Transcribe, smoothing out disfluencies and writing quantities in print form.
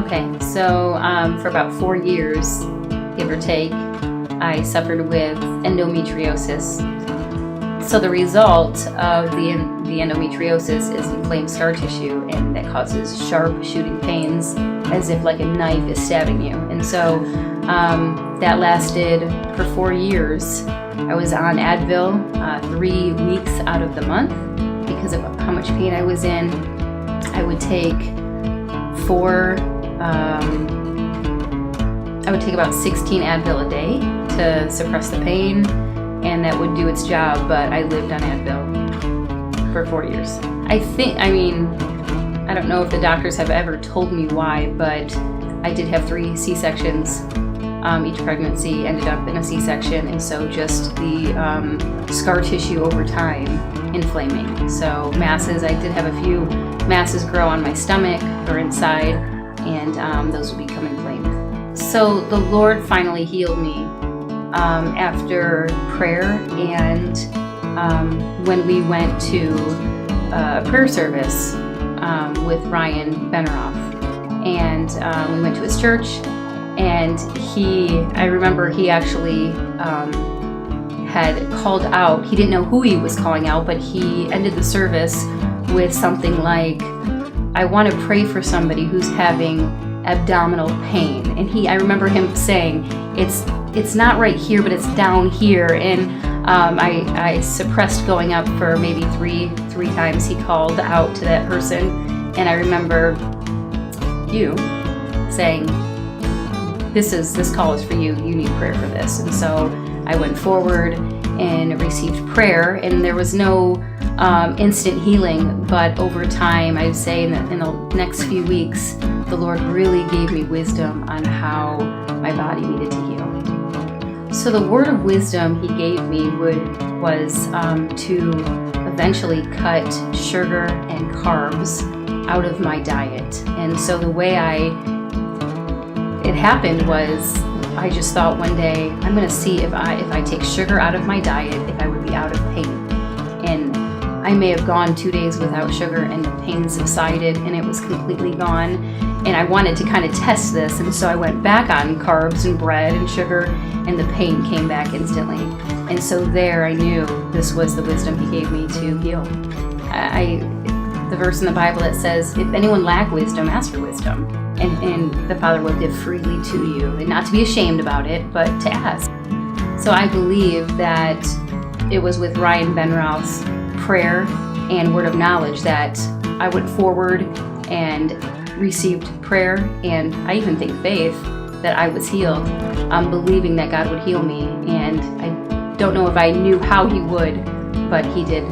Okay, so for about 4 years, give or take, I suffered with endometriosis. So the result of the endometriosis is inflamed scar tissue, and that causes sharp shooting pains as if like a knife is stabbing you. And so that lasted for 4 years. I was on Advil 3 weeks out of the month because of how much pain I was in. I would take about 16 Advil a day to suppress the pain, and that would do its job, but I lived on Advil for 4 years. I don't know if the doctors have ever told me why, but I did have 3 C-sections. Each pregnancy ended up in a C-section, and so just the scar tissue over time inflaming. So masses, I did have a few masses grow on my stomach or inside, and those would become inflamed. So the Lord finally healed me after prayer, and when we went to a prayer service with Ryan Benneroff, and we went to his church, and I remember he actually had called out. He didn't know who he was calling out, but he ended the service with something like, "I want to pray for somebody who's having abdominal pain." And I remember him saying, it's not right here, but it's down here. And I suppressed going up for maybe three times. He called out to that person, and I remember you saying, this call is for you. You need prayer for this. And so I went forward and received prayer, and there was no instant healing, but over time, I'd say in the next few weeks, the Lord really gave me wisdom on how my body needed to heal. So the word of wisdom He gave me was to eventually cut sugar and carbs out of my diet. And so the way it happened was, I just thought one day, I'm going to see if I take sugar out of my diet, if I would be out of pain. And I may have gone 2 days without sugar, and the pain subsided, and it was completely gone. And I wanted to kind of test this, and so I went back on carbs and bread and sugar, and the pain came back instantly. And so there I knew this was the wisdom He gave me to heal. The verse in the Bible that says, "If anyone lack wisdom, ask for wisdom, and the Father will give freely to you," and not to be ashamed about it, but to ask. So I believe that it was with Ryan Benneroff's prayer and word of knowledge that I went forward and received prayer, and I even think faith, that I was healed. I'm believing that God would heal me, and I don't know if I knew how He would, but He did